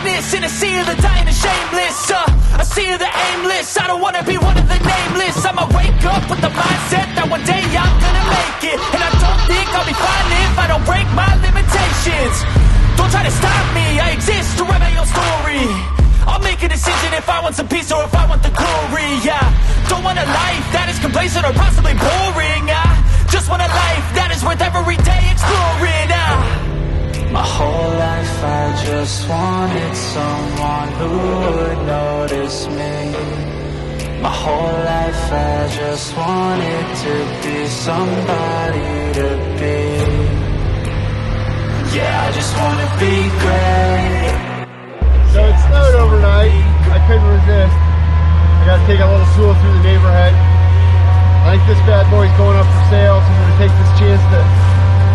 darkness in a sea of the dying and shameless. A sea of the aimless. I don't wanna be one of the nameless. I'ma wake up with the mindset that one day I'm gonna make it. And I don't think I'll be fine if I don't break my limitations. Don't try to stop me, I exist to write my own story. I'll make a decision if I want some peace or if I want the glory. Yeah, don't want a life that is complacent or possibly boring. I just want a life that is worth every day exploring. My whole life I just wanted someone who would notice me. My whole life I just wanted to be somebody to be. Yeah, I just wanna be great. So it snowed overnight. I couldn't resist. I gotta take a little tour through the neighborhood. I think this bad boy's going up for sale, so I'm gonna take this chance to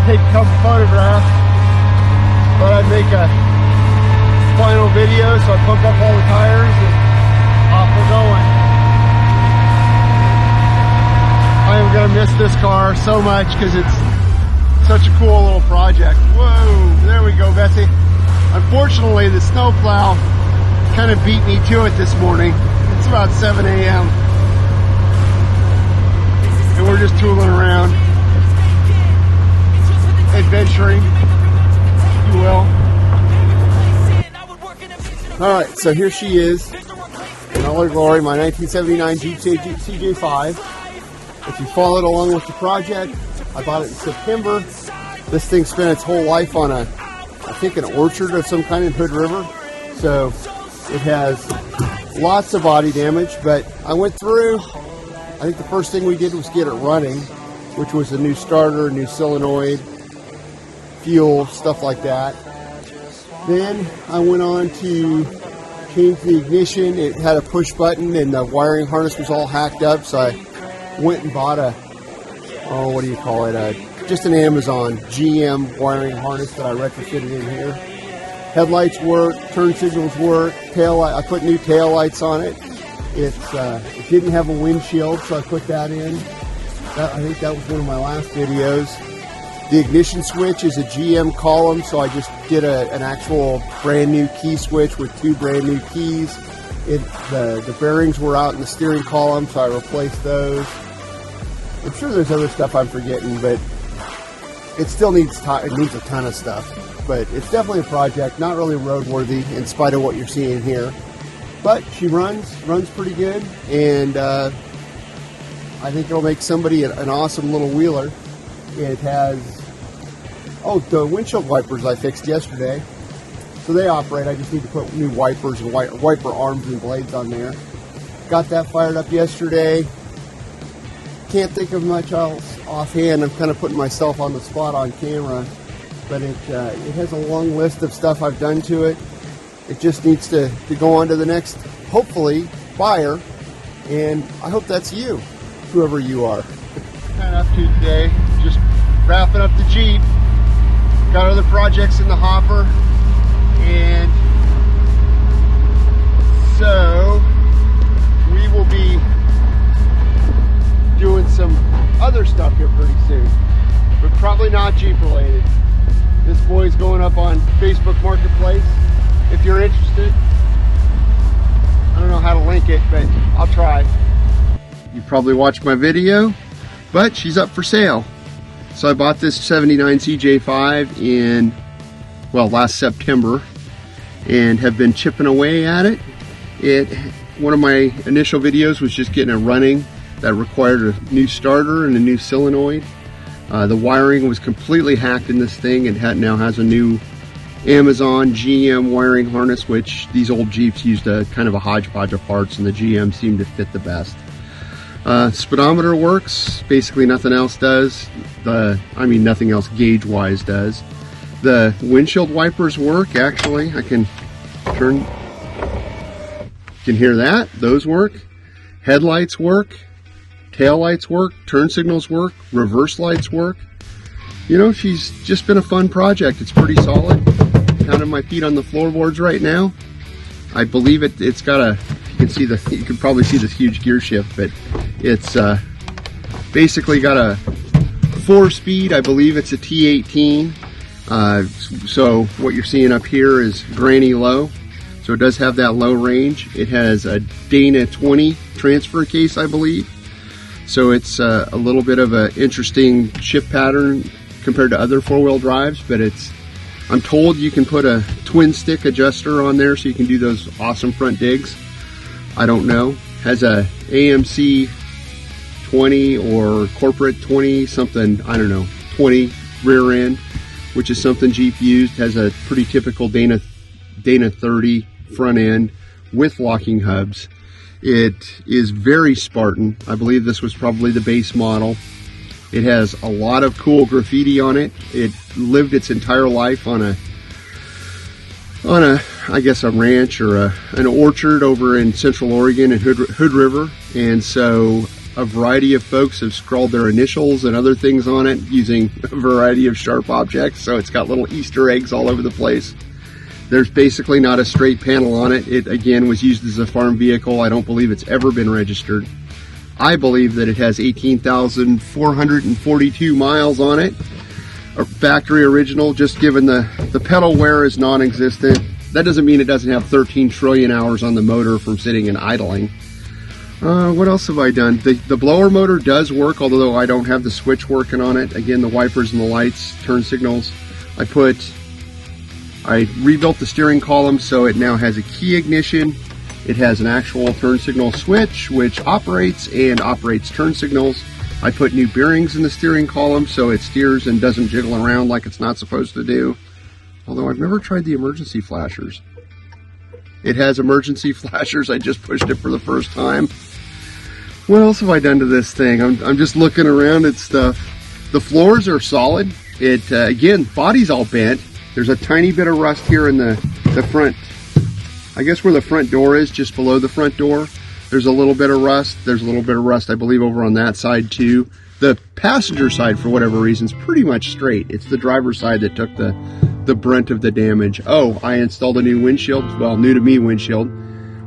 take a couple photographs. Thought I'd make a final video, so I pump up all the tires and off we're going. I am gonna miss this car so much because it's such a cool little project. Whoa, there we go, Bessie. Unfortunately, the snowplow kind of beat me to it this morning. It's about 7 a.m. and we're just tooling around, adventuring, if you will. Alright, so here she is in all her glory, my 1979 Jeep CJ5. If you followed along with the project, I bought it in September. This thing spent its whole life on I think an orchard of some kind in Hood River, so it has lots of body damage, but I went through. I think the first thing we did was get it running, which was a new starter, new solenoid, fuel, stuff like that. Then I went on to change the ignition. It had a push button and the wiring harness was all hacked up, so I went and bought what do you call it, just an Amazon GM wiring harness that I retrofitted in here. Headlights work, turn signals work, tail light. I put new tail lights on it. It didn't have a windshield, so I put that in. I think that was one of my last videos. The ignition switch is a GM column, so I just did an actual brand new key switch with 2 brand new keys. The bearings were out in the steering column, so I replaced those. I'm sure there's other stuff I'm forgetting, but it still needs a ton of stuff. But it's definitely a project, not really roadworthy in spite of what you're seeing here. But she runs pretty good, and I think it'll make somebody an awesome little wheeler. It has, the windshield wipers I fixed yesterday. So they operate. I just need to put new wipers and wiper arms and blades on there. Got that fired up yesterday. Can't think of much else offhand. I'm kind of putting myself on the spot on camera. But it has a long list of stuff I've done to it. It just needs to go on to the next, hopefully, buyer. And I hope that's you, whoever you are. Kind of up to today, just wrapping up the Jeep. Got other projects in the hopper. And so we will be doing some other stuff here pretty soon, but probably not Jeep related. This boy's going up on Facebook Marketplace. If you're interested, I don't know how to link it, but I'll try. You probably watched my video, but she's up for sale. So I bought this 79 CJ5 in, last September, and have been chipping away at it. One of my initial videos was just getting it running. That required a new starter and a new solenoid. The wiring was completely hacked in this thing, and now has a new Amazon GM wiring harness, which these old Jeeps used a kind of a hodgepodge of parts, and the GM seemed to fit the best. Speedometer works. Basically nothing else does. Nothing else gauge-wise does. The windshield wipers work, actually. I can turn. You can hear that. Those work. Headlights work. Tail lights work, turn signals work, reverse lights work. You know, she's just been a fun project. It's pretty solid. Pounding my feet on the floorboards right now. I believe it's got you can probably see this huge gear shift, but it's basically got a 4-speed, I believe it's a T18. So what you're seeing up here is granny low. So it does have that low range. It has a Dana 20 transfer case, I believe. So it's a little bit of an interesting shift pattern compared to other four-wheel drives, but I'm told you can put a twin stick adjuster on there so you can do those awesome front digs. I don't know. Has a AMC 20 or corporate 20 something, I don't know, 20 rear end, which is something Jeep used. Has a pretty typical Dana 30 front end with locking hubs. It is very Spartan. I believe this was probably the base model. It has a lot of cool graffiti on it. It lived its entire life on a I guess a ranch or an orchard over in Central Oregon and Hood River, and so a variety of folks have scrawled their initials and other things on it using a variety of sharp objects. So it's got little Easter eggs all over the place. There's basically not a straight panel on it. It again was used as a farm vehicle. I don't believe it's ever been registered. I believe that it has 18,442 miles on it. A factory original, just given the pedal wear is non-existent. That doesn't mean it doesn't have 13 trillion hours on the motor from sitting and idling. What else have I done? The blower motor does work, although I don't have the switch working on it. Again, the wipers and the lights, turn signals. I rebuilt the steering column so it now has a key ignition. It has an actual turn signal switch which operates turn signals. I put new bearings in the steering column so it steers and doesn't jiggle around like it's not supposed to do. Although I've never tried the emergency flashers. It has emergency flashers. I just pushed it for the first time. What else have I done to this thing? I'm just looking around at stuff. The floors are solid. It again, body's all bent. There's a tiny bit of rust here in the front. I guess where the front door is, just below the front door. There's a little bit of rust. There's a little bit of rust, I believe, over on that side too. The passenger side, for whatever reason, is pretty much straight. It's the driver's side that took the brunt of the damage. Oh, I installed a new windshield, well, new to me windshield,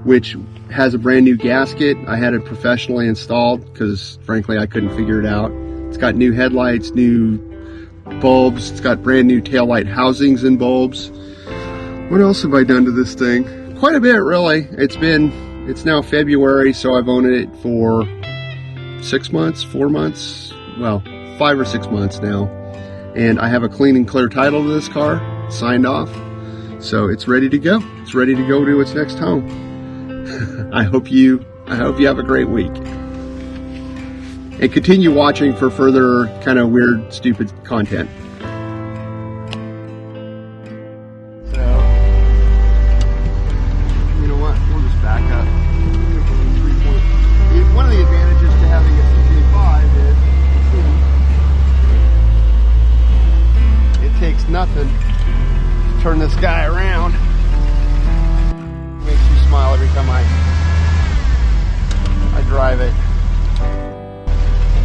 which has a brand new gasket. I had it professionally installed because, frankly, I couldn't figure it out. It's got new headlights, new bulbs. It's got brand new taillight housings and bulbs. What else have I done to this thing? Quite a bit, really. It's now February, so I've owned it for 6 months, 4 months, well, 5 or 6 months now. And I have a clean and clear title to this car, signed off. So it's ready to go. It's ready to go to its next home. I hope you have a great week. And continue watching for further kind of weird, stupid content. So, you know what? We'll just back up. One of the advantages to having a CJ5 is it takes nothing to turn this guy around. It makes you smile every time I drive it.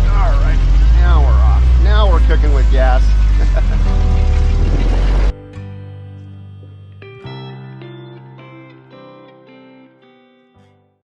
All right, now we're off. Now we're cooking with gas.